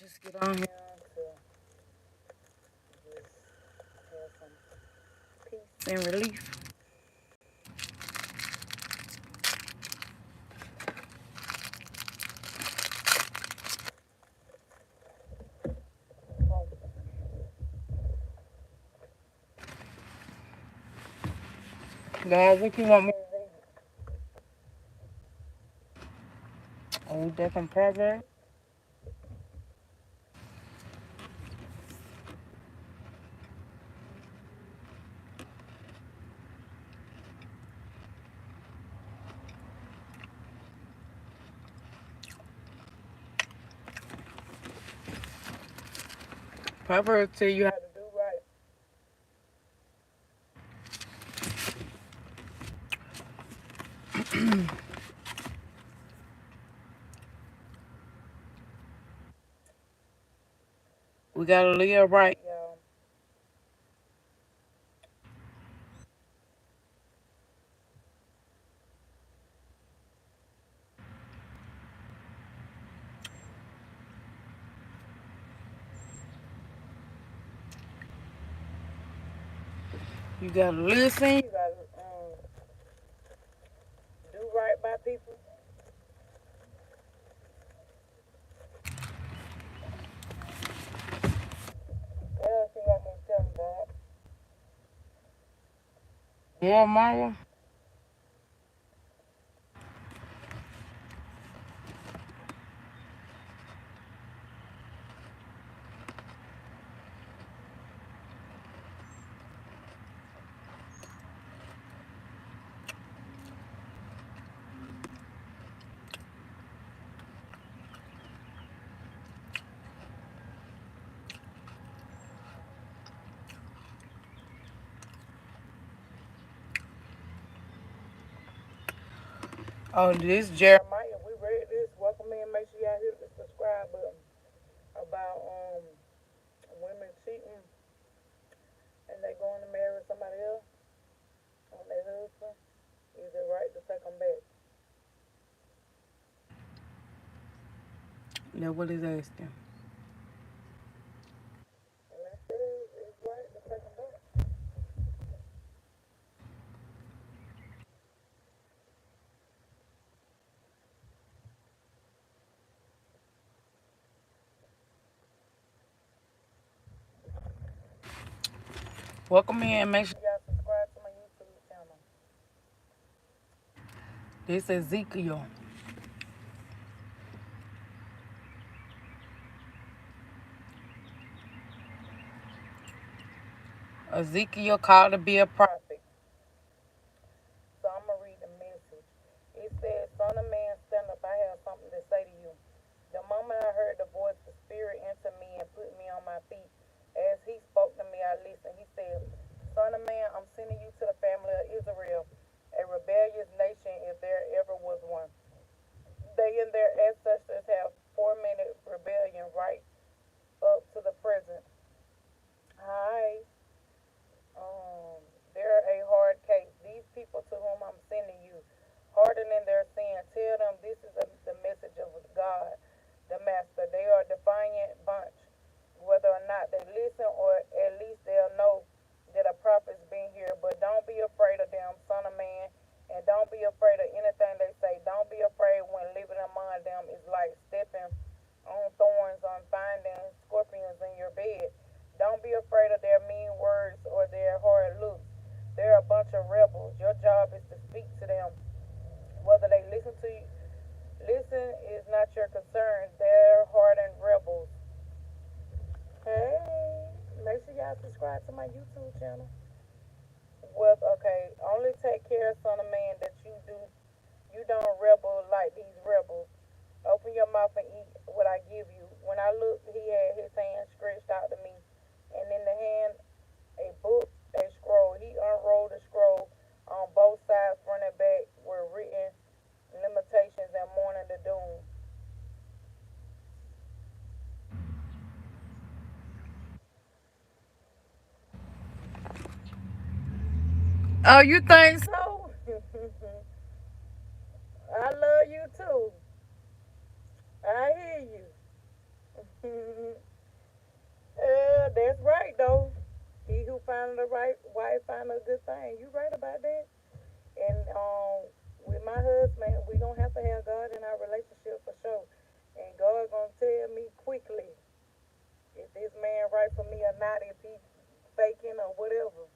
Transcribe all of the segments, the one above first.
just get on here to just have some peace and relief. Guys, what you want me to read? Are we different Proverbs? Proverbs tell you how to do right. We gotta live right, y'all. You gotta listen. You gotta do right by people. What else you got me telling about? Yeah, Maya. Oh, this Jeremiah. We read this. Welcome in. Make sure y'all hit the subscribe button about women cheating and they going to marry somebody else on their husband. Is it right to take them back? Yeah, what is asking? And I said it's right to take them back. Welcome in. Make sure y'all subscribe to my YouTube channel. This is Ezekiel. Ezekiel called to be a prophet. So I'm going to read the message. It says, Son of man, stand up. I have something to say to you. The moment I heard the voice, the Spirit entered me and put me on my feet. As he spoke to me, I listened. He said, Son of man, I'm sending you to the family of Israel, a rebellious nation if there ever was one. They and their ancestors have fomented rebellion right up to the present. Hi. Um, they're a hard case. These people to whom I'm sending you, hardening their sin, tell them this is the message of God, the Master. They are a defiant bunch. Whether or not they listen, or at least they'll know that a prophet's been here. But don't be afraid of them, son of man, and don't be afraid of anything they say. Don't be afraid when living among them is like stepping on thorns, on finding scorpions in your bed. Don't be afraid of their mean words or their hard looks. They're a bunch of rebels. Your job is to speak to them. Whether they listen to you, listen is not your concern. They're hardened rebels. Hey, make sure y'all subscribe to my YouTube channel. Well, okay, only take care, son of man, that you don't rebel like these rebels. Open your mouth and eat what I give you. When I looked, he had his hand stretched out to me, and in the hand a book, a scroll. He unrolled the scroll. On both sides, front and back, were written limitations and mourning the doom. Oh, you think so? I love you too. I hear you. That's right though. He who found the right wife found a good thing. You right about that. And with my husband, we gonna have to have God in our relationship for sure. And God gonna tell me quickly if this man right for me or not, if he faking or whatever.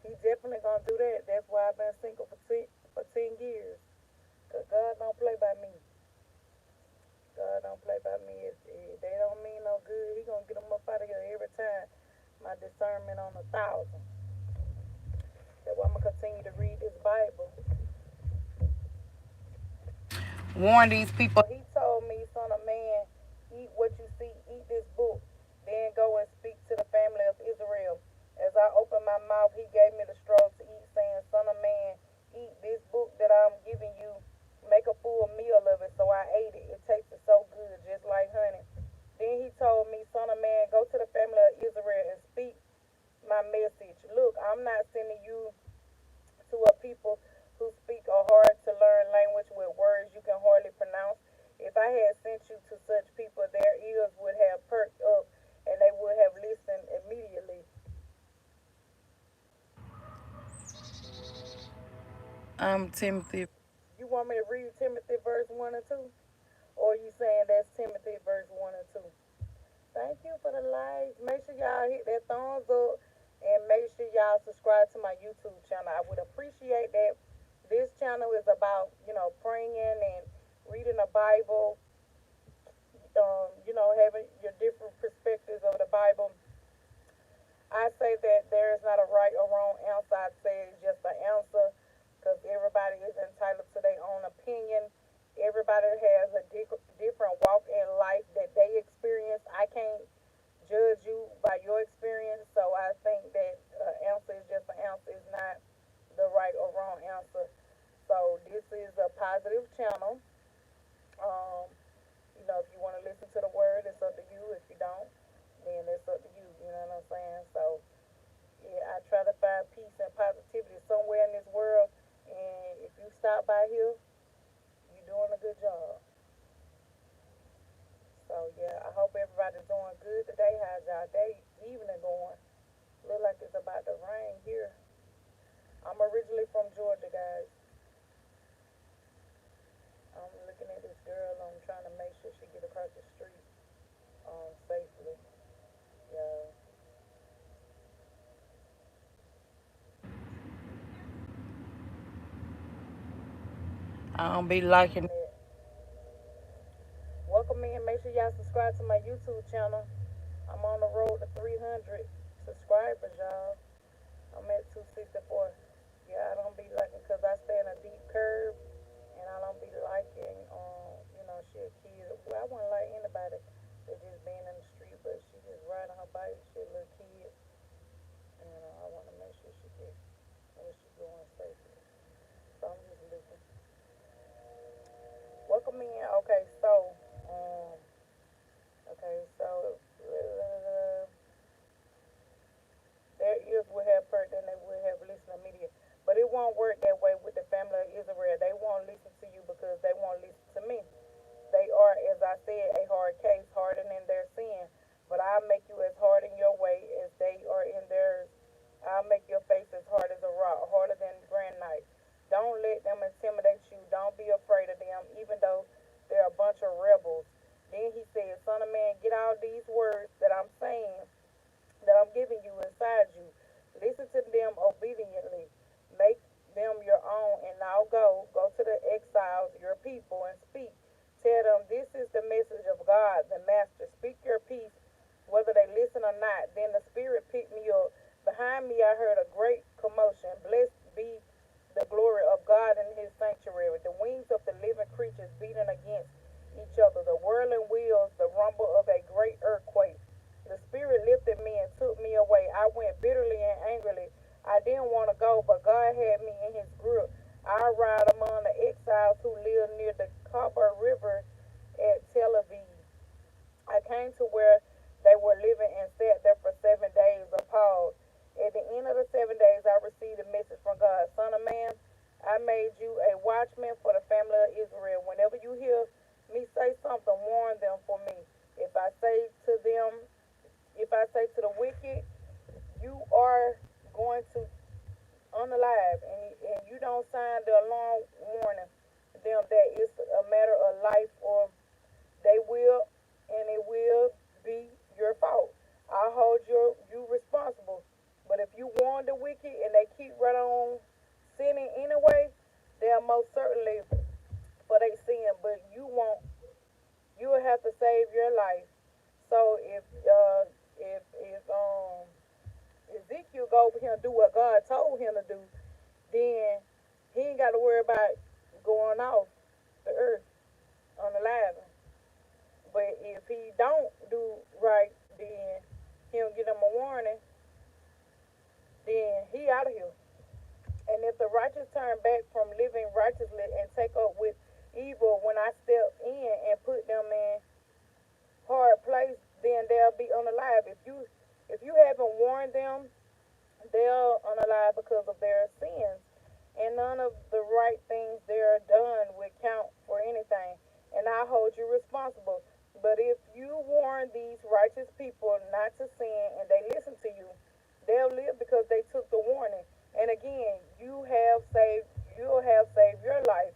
He definitely gonna do that. That's why I've been single for 10 years. Cause God don't play by me. God don't play by me. If they don't mean no good, he gonna get them up out of here every time. My discernment on 1,000. That's why I'm gonna continue to read this Bible. Warn these people. He told me, son of man, eat what you see, eat this book, then go and speak to the family of Israel. As I opened my mouth, he gave me the scroll to eat, saying, son of man, eat this book that I'm giving you, make a full meal of it. So I ate it. It tasted so good, just like honey. Then he told me, son of man, go to the family of Israel and speak my message. Look, I'm not sending you to a people who speak a hard to learn language with words you can hardly pronounce. If I had sent you to such people, their ears would have perked up and they would have listened immediately. Timothy. You want me to read Timothy verse 1 and 2? Or are you saying that's Timothy verse 1 and 2? Thank you for the likes. Make sure y'all hit that thumbs up and make sure y'all subscribe to my YouTube channel. I would appreciate that. This channel is about, praying and reading the Bible, having your different perspectives of the Bible. I say that there is not a right or wrong answer. I say it's just an answer because everybody is entitled to their own opinion. Everybody has a different walk in life that they experience. I can't judge you by your experience, so I think that answer is just an answer. It's not the right or wrong answer. So this is a positive channel. Um, if you want to listen to the word, it's up to you. If you don't, then it's up to you. You know what I'm saying? So yeah, I try to find peace and positivity somewhere in this world. And if you stop by here, you're doing a good job. So yeah, I hope everybody's doing good today. How's y'all day evening going? Look like it's about to rain here. I'm originally from Georgia, guys. I'm looking at this girl. I'm trying to make sure she get across the street safely. Yeah. I don't be liking it. Welcome in. Make sure y'all subscribe to my YouTube channel. I'm on the road to 300 subscribers, y'all. I'm at 264. Yeah, I don't be liking because I stay in a deep curve and I don't be liking, she a kid. Well, I wouldn't like anybody that just being in the street, but she just riding her bike. She a little kid, and I want to make sure she get where she going safely. So I'm just looking. Welcome in. Um, so their ears will have heard and they will have listened immediately. But it won't work that way with the family of Israel. They won't listen to you because they won't listen to me. They are, as I said, a hard case, hardened in their sin. But I'll make you as hard in your way as they are in theirs. I'll make your face as hard as a rock, harder than granite. Don't let them intimidate you. Don't be afraid of them, even though they're a bunch of rebels. Then he said, son of man, get all these words that I'm saying, that I'm giving you inside you. Listen to them obediently. Make them your own. And now go to the exiles, your people, and speak. Tell them this is the message of God, the Master. Speak your peace, whether they listen or not. Then the Spirit picked me up. Behind me, I heard a great commotion. Blessed be the glory of God in his sanctuary. The wings of the living creatures beating against each other. The whirling wheels, the rumble of a great earthquake. The Spirit lifted me and took me away. I went bitterly and angrily. I didn't want to go, but God had me in his grip. I ride among the exiles who live near the Khabar River at Tel Aviv. I came to where they were living and sat there for 7 days appalled. At the end of the 7 days, I received a message from God. Son of man, I made you a watchman for the family of Israel. Whenever you hear me say something, warn them for me. If I I say to the wicked, you are going to unalive, and you don't sign the alarm warning them that it's a matter of life, or they will, and it will be your fault. I hold you responsible. But if you warn the wicked and they keep right on sinning anyway, they'll most certainly for they sin. But you won't. You will have to save your life. So if Ezekiel go over here and do what God told him to do, then he ain't got to worry about going off the earth unalive. But if he don't do right, then he'll get him a warning. Then he out of here. And if the righteous turn back from living righteously and take up with evil, when I step in and put them in hard place, then they'll be unalive. If you haven't warned them, they're unalive because of their sins. And none of the right things they're done would count for anything. And I hold you responsible. But if you warn these righteous people not to sin and they listen to you, they'll live because they took the warning. And again, you'll have saved your life.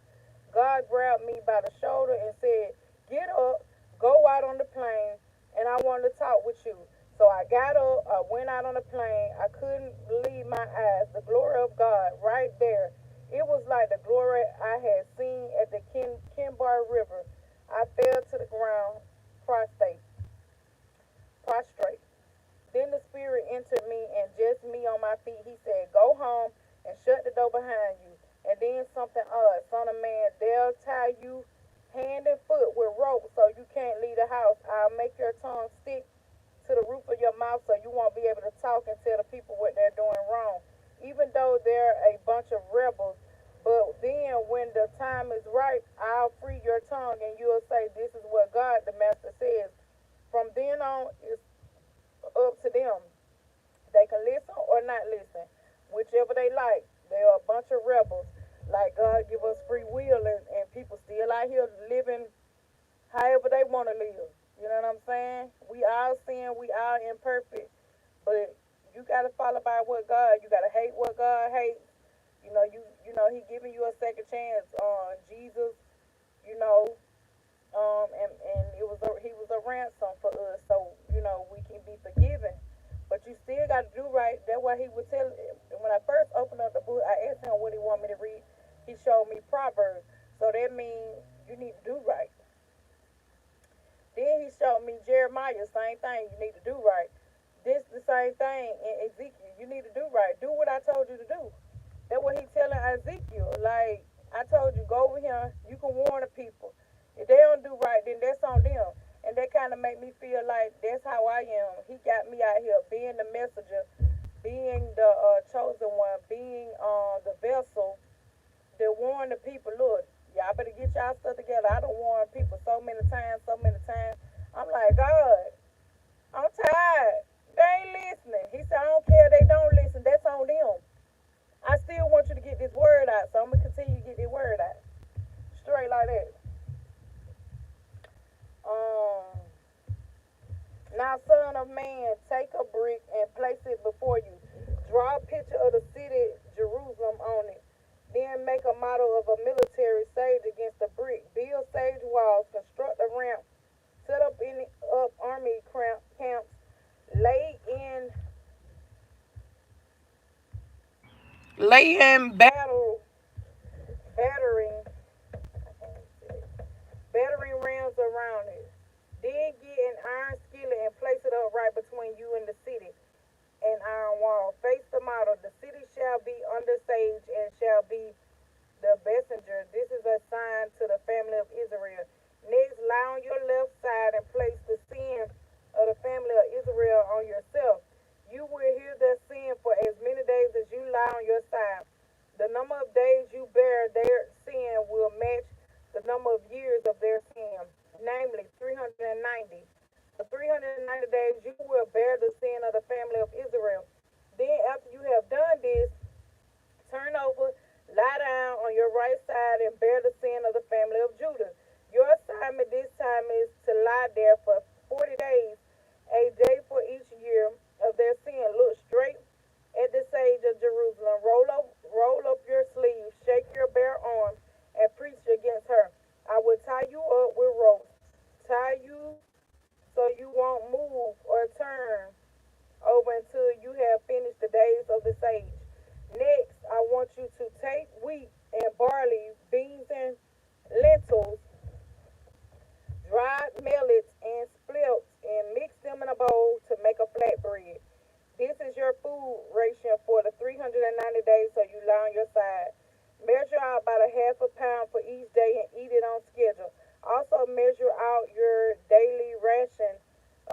God grabbed me by the shoulder and said, "Get up, go out on the plain, and I want to talk with you." So I got up, I went out on the plain. I couldn't believe my eyes. The glory of God right there. It was like the glory I had seen at the Kenbar River. I fell to the ground, prostrate, prostrate. Then the Spirit entered me, and just me on my feet, he said, "Go home and shut the door behind you." And then something odd, "Son of man, they'll tie you hand and foot with ropes so you can't leave the house. I'll make your tongue stick to the roof of your mouth so you won't be able to talk and tell the people what they're doing wrong, even though they're a bunch of rebels. But then when the time is right, I'll free your tongue and you'll say, 'This is what God the Master says.' From then on, it's up to them. They can listen or not listen, whichever they like. They are a bunch of rebels. Like God give us free will, and people still out here living however they want to live. You know what I'm saying? We all sin, we all imperfect, but you gotta follow by what God. You gotta hate what God hates. You know He giving you a second chance. On Jesus, you know, and he was a ransom for us, so we can be forgiven. But you still got to do right. That's why he would tell. When I first opened up the book, I asked him what he wanted me to read. He showed me Proverbs, so that means you need to do right. Then he showed me Jeremiah, same thing. You need to do right. This the same thing in Ezekiel. You need to do right. Do what I told you to do. That's what he telling Ezekiel. Like I told you, go over here. You can warn the people. If they don't do right, then that's on them. And that kind of make me feel like that's how I am. He got me out here being the messenger, being the chosen one, being the vessel that warn the people. Look, y'all better get y'all stuff together. I don't warn people so many times, so many times. I'm like, God, I'm tired. They ain't listening. He said, I don't care. They don't listen. That's on them. I still want you to get this word out, so I'm gonna continue to get this word out. Straight like that. Um, Now, son of man, take a brick and place it before you. Draw a picture of the city Jerusalem on it. Then make a model of a military stage against the brick. Build stage walls, construct a ramp, set up army camps, lay in battering battering rams around it. Then get an iron skillet and place it upright between you and the city. An iron wall. Face the model. The city shall be under siege and shall be the messenger. This is a sign to the family of Israel. Next, lie on your left side and place the sin of the family of Israel on yourself. You will hear their sin for as many days as you lie on your side. The number of days you bear their sin will match the number of years of their sin, namely 390. For 390 days you will bear the sin of the family of Israel. Then, after you have done this, turn over, lie down on your right side, and bear the sin of the family of Judah. Your assignment this time is to lie there for 40 days, a day for each year. until you have finished the days of the sage. Next, I want you to take wheat and barley, beans and lentils, dried millets and splits, and mix them in a bowl to make a flatbread. This is your food ration for the 390 days so you lie on your side. Measure out about a half a pound for each day and eat it on schedule. Also measure out your daily ration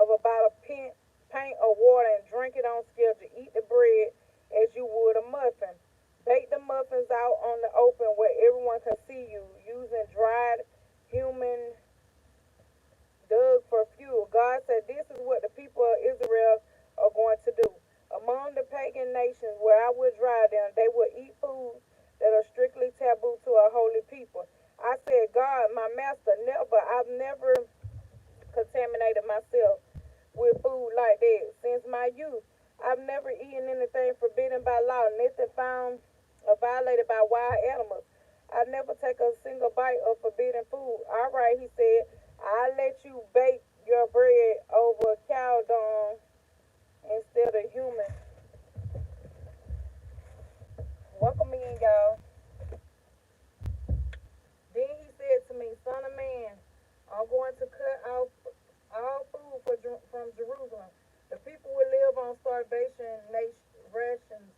of about a pint of water and drink it on schedule. Eat the bread as you would a muffin. Bake the muffins out on the open where everyone can see you using dried human dug for fuel. God said, this is what the people of Israel are going to do. Among the pagan nations where I will drive them, they will eat foods that are strictly taboo to a holy people. I said, God, my master, I've never contaminated myself with food like that since my youth. I've never eaten anything forbidden by law, nothing found or violated by wild animals. I never take a single bite of forbidden food. All right, he said, I let you bake your bread over cow dung instead of human. Welcome in, y'all. Then he said to me, Son of man, I'm going to cut off all food from Jerusalem. The people will live on starvation rations,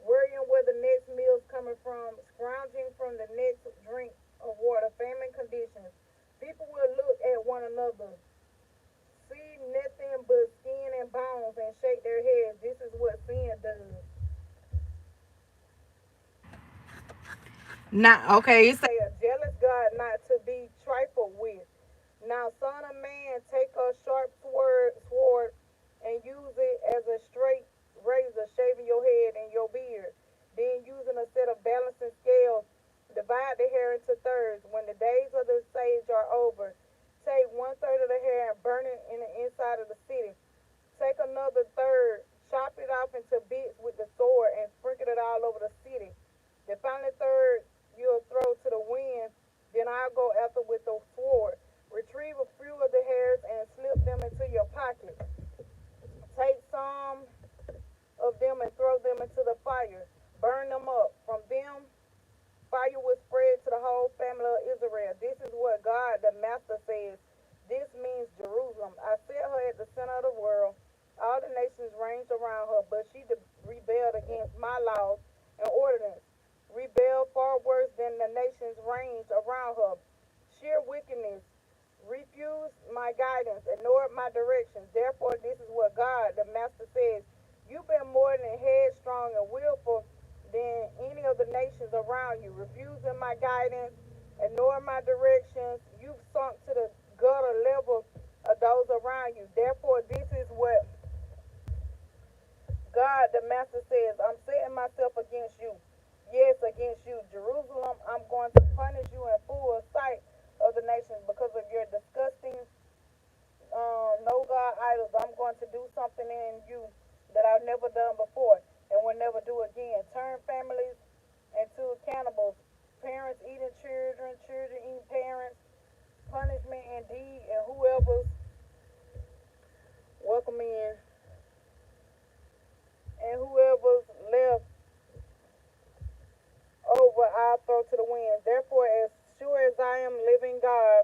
worrying where the next meal's coming from, scrounging from the next drink of water, famine conditions. People will look at one another, see nothing but skin and bones, and shake their heads. This is what sin does. Not okay. It say a jealous God not to be trifled with. Now, son of man, take a sharp sword and use it as a straight razor, shaving your head and your beard. Then, using a set of balancing scales, divide the hair into thirds. When the days of the sage are over, take one third of the hair and burn it in the inside of the city. Take another third, chop it off into bits with the sword, and sprinkle it all over the city. The final third you'll throw to the wind, then I'll go after with the sword. Retrieve a few of the hairs and slip them into your pocket. Take some of them and throw them into the fire. Burn them up. From them, fire will spread to the whole family of Israel. This is what God, the Master, says. This means Jerusalem. I set her at the center of the world. All the nations ranged around her, but she rebelled against my laws and ordinance. Rebelled far worse than the nations ranged around her. Sheer wickedness. Refused my guidance. Ignored my directions. Therefore, this is what God, the Master, says. You've been more than headstrong and willful than any of the nations around you. Refusing my guidance, ignoring my directions, you've sunk to the gutter level of those around you. Therefore, this is what God, the Master, says. I'm setting myself against you. Yes, against you. Jerusalem, I'm going to punish you in full sight of the nations because of your disgusting no God idols. I'm going to do something in you that I've never done before and will never do again. Turn families into cannibals, parents eating children, children eating parents, punishment indeed, and whoever's welcome in and whoever's left over, I'll throw to the wind. Therefore, as sure as I am living God,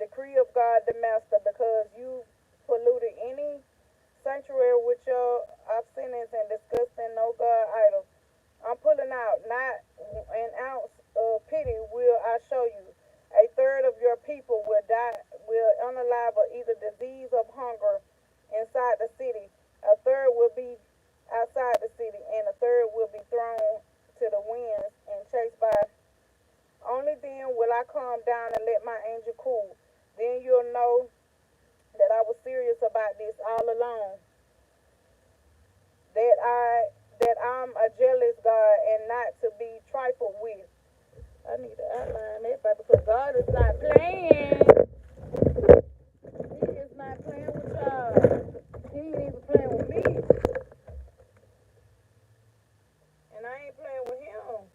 decree of God the Master, because you polluted any sanctuary with your obsceneness and disgusting no God idols. I'm pulling out, not an ounce of pity will I show you. A third of your people will die, will unalive of either disease of hunger inside the city. A third will be outside the city, and a third will be thrown to the winds and chased by. Only then will I calm down and let my angel cool. Then you'll know that I was serious about this all along. That I that I'm a jealous God and not to be trifled with. I need to outline that, because God is not playing. He is not playing with y'all. He ain't even playing with me, and I ain't playing with him.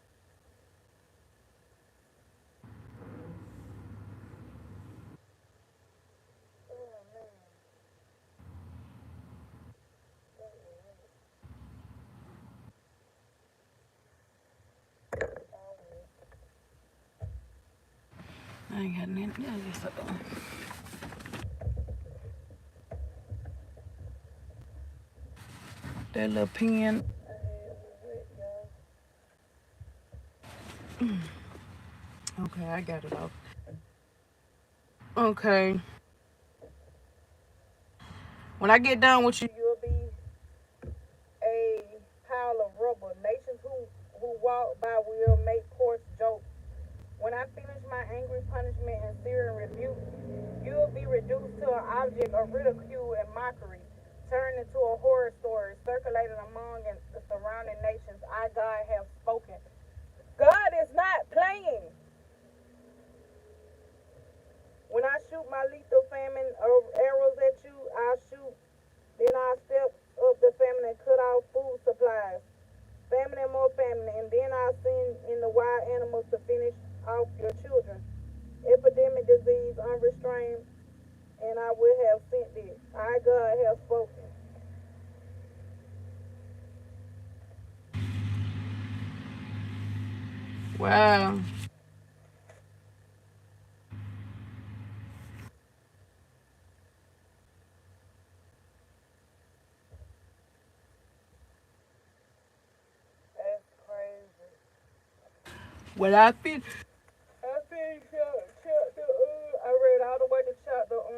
Oh man. I ain't got nothing else. That little pen. Okay, I got it off. Okay. When I get done with you, you'll be a pile of rubble. Nations who walk by will make coarse jokes. When I finish my angry punishment and searing rebuke, you will be reduced to an object of ridicule and mockery, turned into a horror story, circulated among the surrounding nations. I, God, have spoken. God is not playing. When I shoot my lethal famine arrows at you, I'll shoot. Then I'll step up the famine and cut off food supplies. Famine and more famine, and then I'll send in the wild animals to finish off your children. Epidemic disease, unrestrained, and I would have sent it. I, God, have spoken. Wow. That's crazy. Well, I finished chapter, I read all the way to chapter, 5.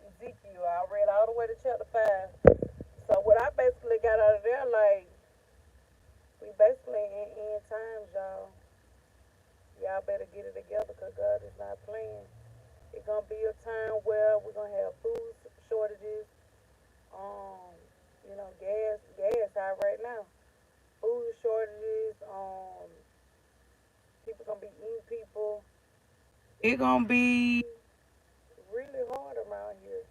Ezekiel, I read all the way to chapter 5. So what I basically got out of there, like, we basically in end times, y'all. Y'all better get it together because God is not playing. It's gonna be a time where we're gonna have food shortages. Um, gas high right now. Food shortages. People gonna be eating people. It's gonna be really hard around here.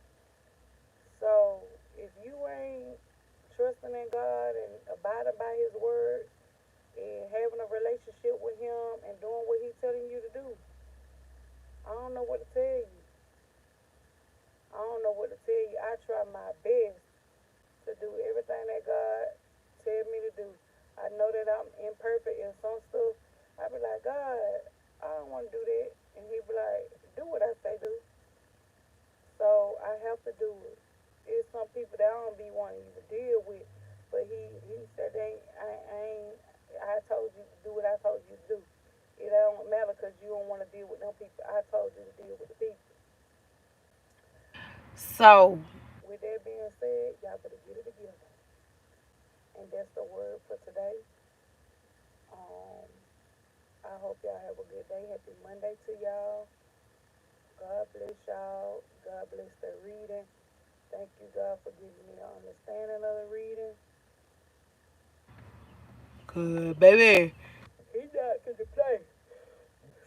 So if you ain't trusting in God and abiding by His word and having a relationship with Him and doing what He's telling you to do, I don't know what to tell you. I don't know what to tell you. I try my best to do everything that God tell me to do. I know that I'm imperfect in some stuff. I be like, God, I don't want to do that, and He be like, do what I say do. So I have to do it. It's some people that I don't be wanting you to deal with, but he said I told you to do what I told you to do. It don't matter because you don't want to deal with them people. I told you to deal with the people. So, with that being said, y'all better get it together. And that's the word for today. Um, I hope y'all have a good day. Happy Monday to y'all. God bless y'all. God bless the reading. Thank you, God, for giving me an understanding of the reading. Good, baby. He not to the play.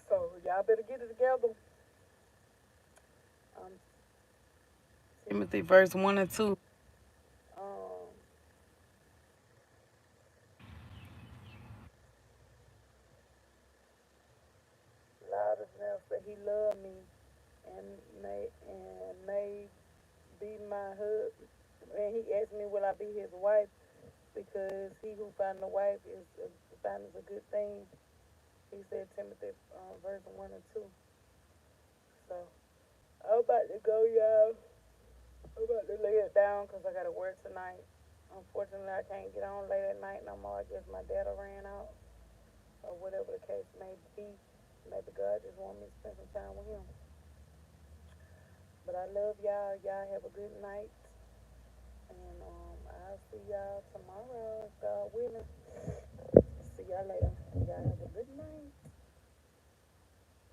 So y'all better get it together. Um, Timothy verse 1 and 2. Um, loud enough that he loved me and may be my husband. And he asked me, will I be his wife? Because he who finds a wife finds a good thing. He said Timothy verse 1 and 2. So I'm about to go, y'all. I'm about to lay it down because I got to work tonight. Unfortunately, I can't get on late at night no more. I guess my data ran out or whatever the case may be. Maybe God just want me to spend some time with Him. But I love y'all. Y'all have a good night. And I'll see y'all tomorrow, if God willing. See y'all later. Y'all have a good night.